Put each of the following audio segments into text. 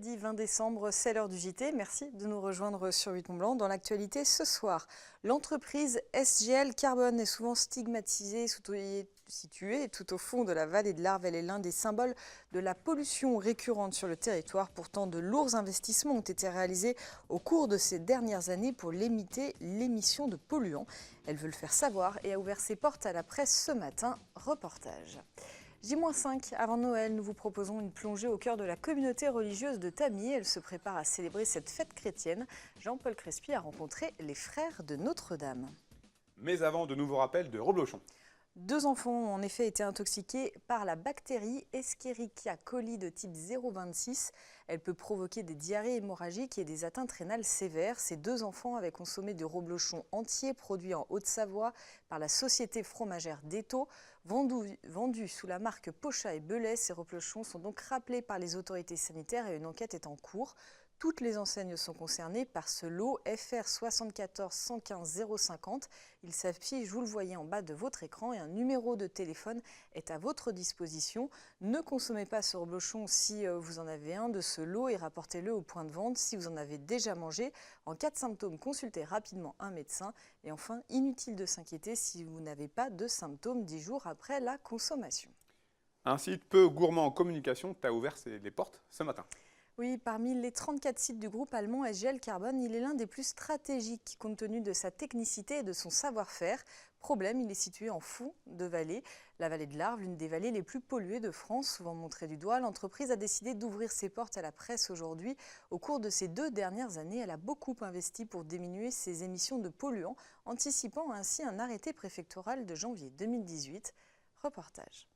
Mercredi 20 décembre, c'est l'heure du JT. Merci de nous rejoindre sur 8 Mont-Blanc. Dans l'actualité ce soir, l'entreprise SGL Carbone est souvent stigmatisée, située tout au fond de la vallée de l'Arve. Elle est l'un des symboles de la pollution récurrente sur le territoire. Pourtant, de lourds investissements ont été réalisés au cours de ces dernières années pour limiter l'émission de polluants. Elle veut le faire savoir et a ouvert ses portes à la presse ce matin. Reportage. J-5 avant Noël, nous vous proposons une plongée au cœur de la communauté religieuse de Tamier. Elle se prépare à célébrer cette fête chrétienne. Jean-Paul Crespi a rencontré les frères de Notre-Dame. Mais avant, de nouveaux rappels de Roblochon. 2 enfants ont en effet été intoxiqués par la bactérie Escherichia coli de type 026. Elle peut provoquer des diarrhées hémorragiques et des atteintes rénales sévères. Ces 2 enfants avaient consommé du reblochon entier produit en Haute-Savoie par la société fromagère d'Étaux. Vendus sous la marque Pochat et Belay, ces reblochons sont donc rappelés par les autorités sanitaires et une enquête est en cours. Toutes les enseignes sont concernées par ce lot FR 74 115 050. Il s'affiche, vous le voyez en bas de votre écran, et un numéro de téléphone est à votre disposition. Ne consommez pas ce reblochon si vous en avez un de ce lot et rapportez-le au point de vente si vous en avez déjà mangé. En cas de symptômes, consultez rapidement un médecin. Et enfin, inutile de s'inquiéter si vous n'avez pas de symptômes 10 jours après la consommation. Un site peu gourmand en communication t'a ouvert les portes ce matin. Oui, parmi les 34 sites du groupe allemand SGL Carbone, il est l'un des plus stratégiques compte tenu de sa technicité et de son savoir-faire. Problème, il est situé en fond de vallée. La vallée de l'Arve, l'une des vallées les plus polluées de France, souvent montrée du doigt. L'entreprise a décidé d'ouvrir ses portes à la presse aujourd'hui. Au cours de ces 2 dernières années, elle a beaucoup investi pour diminuer ses émissions de polluants, anticipant ainsi un arrêté préfectoral de janvier 2018. Reportage.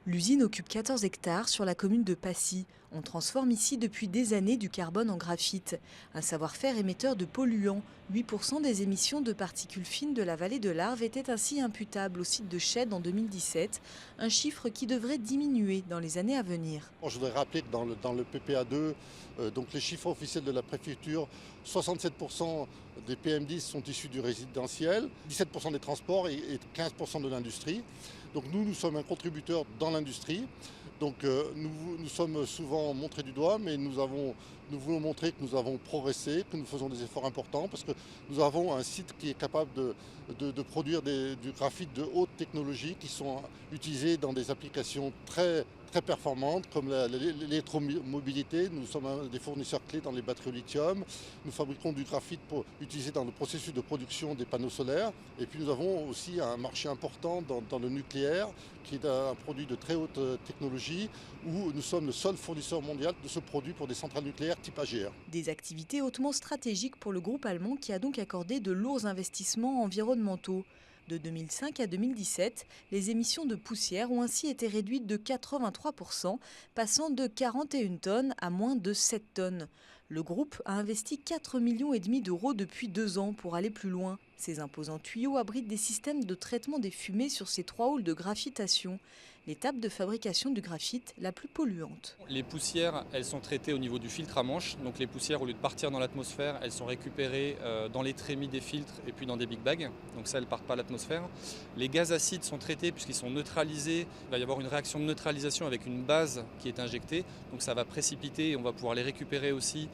L'usine occupe 14 hectares sur la commune de Passy. On transforme ici depuis des années du carbone en graphite, un savoir-faire émetteur de polluants. 8% des émissions de particules fines de la vallée de l'Arve étaient ainsi imputables au site de Chède en 2017, un chiffre qui devrait diminuer dans les années à venir. Je voudrais rappeler que dans le PPA2, donc les chiffres officiels de la préfecture, 67% des PM10 sont issus du résidentiel, 17% des transports et 15% de l'industrie. Donc nous sommes un contributeur dans l'industrie. Donc nous sommes souvent montrés du doigt, mais nous voulons montrer que nous avons progressé, que nous faisons des efforts importants, parce que nous avons un site qui est capable de produire du graphite de haute technologie qui sont utilisés dans des applications très performantes comme l'électromobilité. Nous sommes un des fournisseurs clés dans les batteries au lithium. Nous fabriquons du graphite utilisé dans le processus de production des panneaux solaires. Et puis nous avons aussi un marché important dans le nucléaire, qui est un produit de très haute technologie, où nous sommes le seul fournisseur mondial de ce produit pour des centrales nucléaires type AGR. Des activités hautement stratégiques pour le groupe allemand qui a donc accordé de lourds investissements environnementaux. De 2005 à 2017, les émissions de poussière ont ainsi été réduites de 83%, passant de 41 tonnes à moins de 7 tonnes. Le groupe a investi 4,5 millions d'euros depuis 2 ans pour aller plus loin. Ces imposants tuyaux abritent des systèmes de traitement des fumées sur ces 3 halls de graphitation, l'étape de fabrication du graphite la plus polluante. Les poussières, elles sont traitées au niveau du filtre à manche. Donc les poussières, au lieu de partir dans l'atmosphère, elles sont récupérées dans les trémies des filtres et puis dans des big bags. Donc ça, elles ne partent pas à l'atmosphère. Les gaz acides sont traités puisqu'ils sont neutralisés. Il va y avoir une réaction de neutralisation avec une base qui est injectée. Donc ça va précipiter et on va pouvoir les récupérer aussi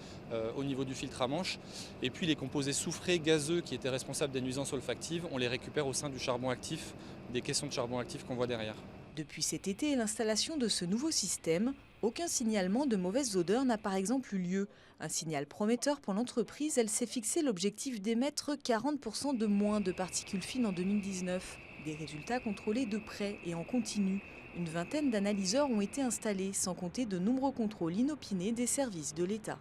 au niveau du filtre à manche. Et puis les composés soufrés, gazeux qui étaient responsables des nuisances olfactives, on les récupère au sein du charbon actif, des caissons de charbon actif qu'on voit derrière. Depuis cet été et l'installation de ce nouveau système, aucun signalement de mauvaises odeurs n'a par exemple eu lieu. Un signal prometteur pour l'entreprise, elle s'est fixé l'objectif d'émettre 40% de moins de particules fines en 2019. Des résultats contrôlés de près et en continu. Une vingtaine d'analyseurs ont été installés, sans compter de nombreux contrôles inopinés des services de l'État.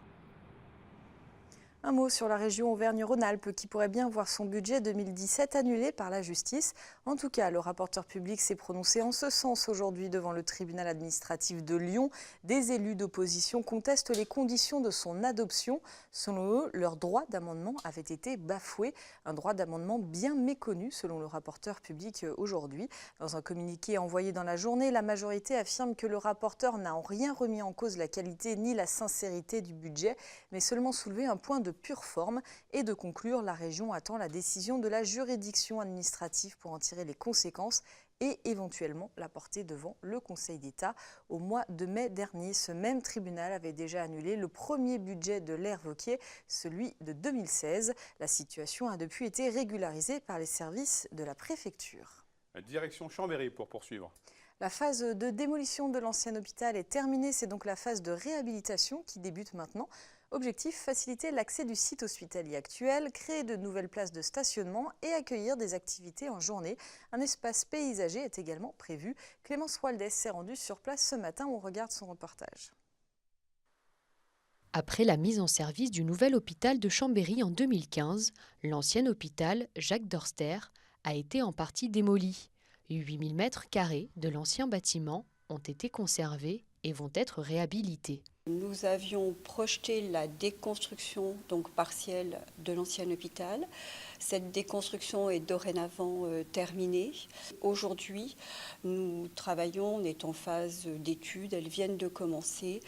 Un mot sur la région Auvergne-Rhône-Alpes qui pourrait bien voir son budget 2017 annulé par la justice. En tout cas, le rapporteur public s'est prononcé en ce sens aujourd'hui devant le tribunal administratif de Lyon. Des élus d'opposition contestent les conditions de son adoption. Selon eux, leur droit d'amendement avait été bafoué. Un droit d'amendement bien méconnu selon le rapporteur public aujourd'hui. Dans un communiqué envoyé dans la journée, la majorité affirme que le rapporteur n'a en rien remis en cause la qualité ni la sincérité du budget, mais seulement soulevé un point de pure forme et de conclure, la région attend la décision de la juridiction administrative pour en tirer les conséquences et éventuellement la porter devant le Conseil d'État. Au mois de mai dernier, ce même tribunal avait déjà annulé le premier budget de l'Aire Wauquiez, celui de 2016. La situation a depuis été régularisée par les services de la préfecture. Direction Chambéry pour poursuivre. La phase de démolition de l'ancien hôpital est terminée, c'est donc la phase de réhabilitation qui débute maintenant. Objectif, faciliter l'accès du site hospitalier actuel, créer de nouvelles places de stationnement et accueillir des activités en journée. Un espace paysager est également prévu. Clémence Waldès s'est rendue sur place ce matin, on regarde son reportage. Après la mise en service du nouvel hôpital de Chambéry en 2015, l'ancien hôpital Jacques Dorster a été en partie démoli. 8000 m² de l'ancien bâtiment ont été conservés et vont être réhabilités. Nous avions projeté la déconstruction donc partielle de l'ancien hôpital. Cette déconstruction est dorénavant terminée. Aujourd'hui, nous travaillons, on est en phase d'études, elles viennent de commencer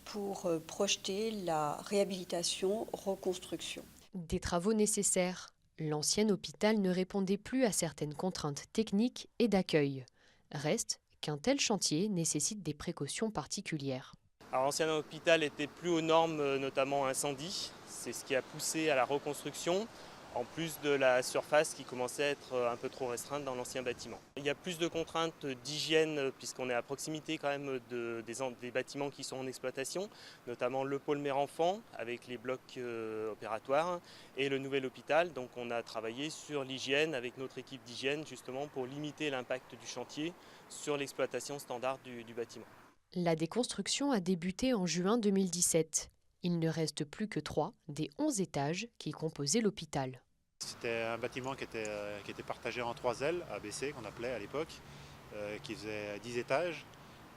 pour projeter la réhabilitation, reconstruction. Des travaux nécessaires. L'ancien hôpital ne répondait plus à certaines contraintes techniques et d'accueil. Reste qu'un tel chantier nécessite des précautions particulières. Alors, l'ancien hôpital était plus aux normes, notamment incendie. C'est ce qui a poussé à la reconstruction, en plus de la surface qui commençait à être un peu trop restreinte dans l'ancien bâtiment. Il y a plus de contraintes d'hygiène puisqu'on est à proximité quand même des bâtiments qui sont en exploitation, notamment le pôle mère-enfant avec les blocs opératoires et le nouvel hôpital. Donc on a travaillé sur l'hygiène avec notre équipe d'hygiène justement pour limiter l'impact du chantier sur l'exploitation standard du bâtiment. La déconstruction a débuté en juin 2017. Il ne reste plus que 3 des 11 étages qui composaient l'hôpital. C'était un bâtiment qui était partagé en 3 ailes, ABC qu'on appelait à l'époque, qui faisait 10 étages.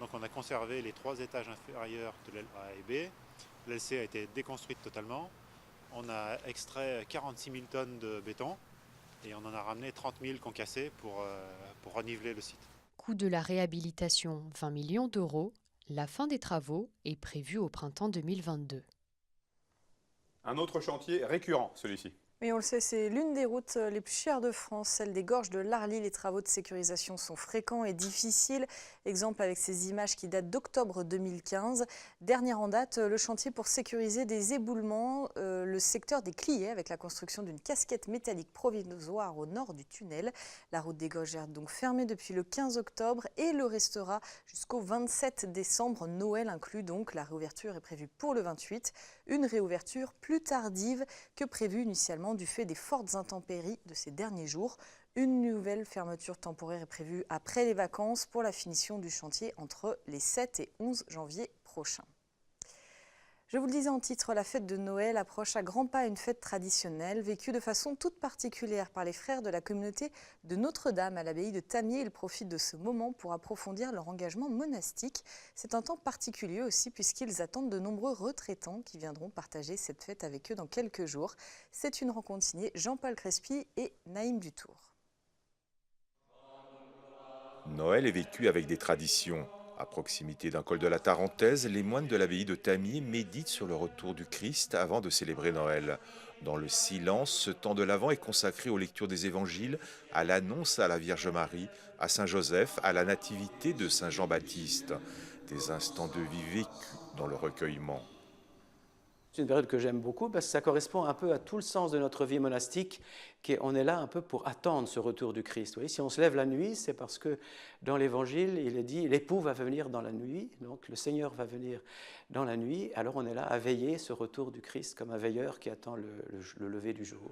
Donc on a conservé les 3 étages inférieurs de l'aile A et B. L'LC a été déconstruite totalement. On a extrait 46 000 tonnes de béton et on en a ramené 30 000 concassés pour reniveler le site. Coût de la réhabilitation, 20 millions d'euros. La fin des travaux est prévue au printemps 2022. Un autre chantier récurrent, celui-ci. Oui, on le sait, c'est l'une des routes les plus chères de France, celle des gorges de l'Arly. Les travaux de sécurisation sont fréquents et difficiles. Exemple avec ces images qui datent d'octobre 2015. Dernière en date, le chantier pour sécuriser des éboulements, le secteur des Cliés avec la construction d'une casquette métallique provisoire au nord du tunnel. La route des gorges est donc fermée depuis le 15 octobre et le restera jusqu'au 27 décembre, Noël inclus donc. La réouverture est prévue pour le 28. Une réouverture plus tardive que prévue initialement du fait des fortes intempéries de ces derniers jours. Une nouvelle fermeture temporaire est prévue après les vacances pour la finition du chantier entre les 7 et 11 janvier prochains. Je vous le disais en titre, la fête de Noël approche à grands pas, une fête traditionnelle vécue de façon toute particulière par les frères de la communauté de Notre-Dame à l'abbaye de Tamiers. Ils profitent de ce moment pour approfondir leur engagement monastique. C'est un temps particulier aussi puisqu'ils attendent de nombreux retraitants qui viendront partager cette fête avec eux dans quelques jours. C'est une rencontre signée Jean-Paul Crespi et Naïm Dutour. Noël est vécu avec des traditions. À proximité d'un col de la Tarentaise, les moines de l'abbaye de Tamiers méditent sur le retour du Christ avant de célébrer Noël. Dans le silence, ce temps de l'Avent est consacré aux lectures des évangiles, à l'annonce à la Vierge Marie, à Saint Joseph, à la nativité de Saint Jean-Baptiste. Des instants de vie vécus dans le recueillement. C'est une période que j'aime beaucoup parce que ça correspond un peu à tout le sens de notre vie monastique. On est là un peu pour attendre ce retour du Christ. Vous voyez, si on se lève la nuit, c'est parce que dans l'Évangile, il est dit « l'époux va venir dans la nuit », donc le Seigneur va venir dans la nuit. Alors on est là à veiller ce retour du Christ comme un veilleur qui attend le lever du jour.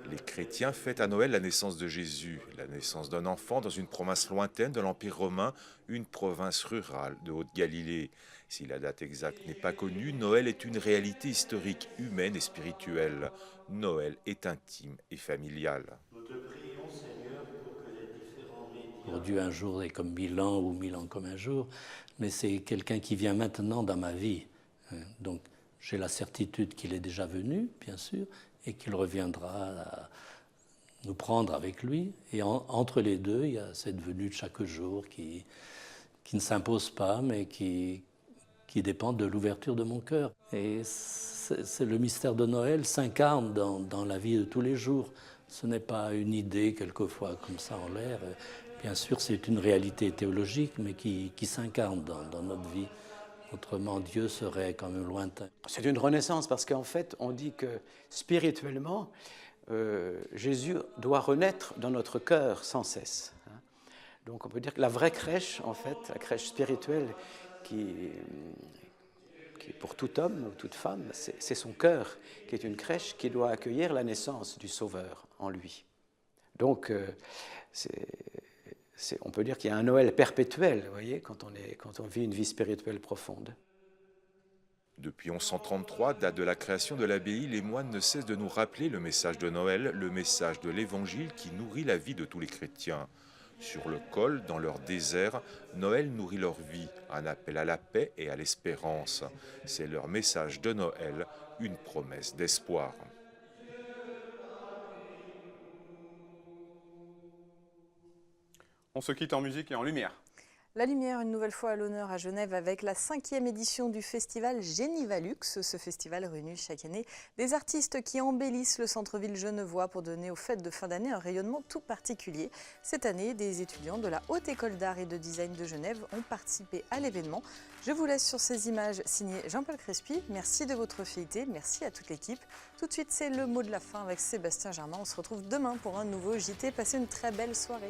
Les chrétiens fêtent à Noël la naissance de Jésus, la naissance d'un enfant dans une province lointaine de l'Empire romain, une province rurale de Haute-Galilée. Si la date exacte n'est pas connue, Noël est une réalité historique, humaine et spirituelle. Noël est intime et familial. Pour Dieu, un jour est comme 1000 ans ou 1000 ans comme un jour, mais c'est quelqu'un qui vient maintenant dans ma vie. Donc j'ai la certitude qu'il est déjà venu, bien sûr, et qu'il reviendra nous prendre avec lui. Et entre les deux, il y a cette venue de chaque jour qui ne s'impose pas, mais qui qui dépend de l'ouverture de mon cœur. Et le mystère de Noël s'incarne dans la vie de tous les jours. Ce n'est pas une idée quelquefois comme ça en l'air. Bien sûr, c'est une réalité théologique, mais qui s'incarne dans notre vie. Autrement, Dieu serait quand même lointain. C'est une renaissance parce qu'en fait, on dit que spirituellement, Jésus doit renaître dans notre cœur sans cesse. Donc on peut dire que la vraie crèche, en fait, la crèche spirituelle qui pour tout homme ou toute femme, c'est son cœur qui est une crèche qui doit accueillir la naissance du Sauveur en lui. Donc on peut dire qu'il y a un Noël perpétuel, vous voyez, quand on vit une vie spirituelle profonde. Depuis 1133, date de la création de l'abbaye, les moines ne cessent de nous rappeler le message de Noël, le message de l'Évangile qui nourrit la vie de tous les chrétiens. Sur le col, dans leur désert, Noël nourrit leur vie, un appel à la paix et à l'espérance. C'est leur message de Noël, une promesse d'espoir. On se quitte en musique et en lumière. La lumière, une nouvelle fois à l'honneur à Genève avec la 5e édition du festival Génivalux. Ce festival réunit chaque année des artistes qui embellissent le centre-ville genevois pour donner aux fêtes de fin d'année un rayonnement tout particulier. Cette année, des étudiants de la Haute École d'Art et de Design de Genève ont participé à l'événement. Je vous laisse sur ces images signées Jean-Paul Crespi. Merci de votre fidélité, merci à toute l'équipe. Tout de suite, c'est le mot de la fin avec Sébastien Germain. On se retrouve demain pour un nouveau JT. Passez une très belle soirée.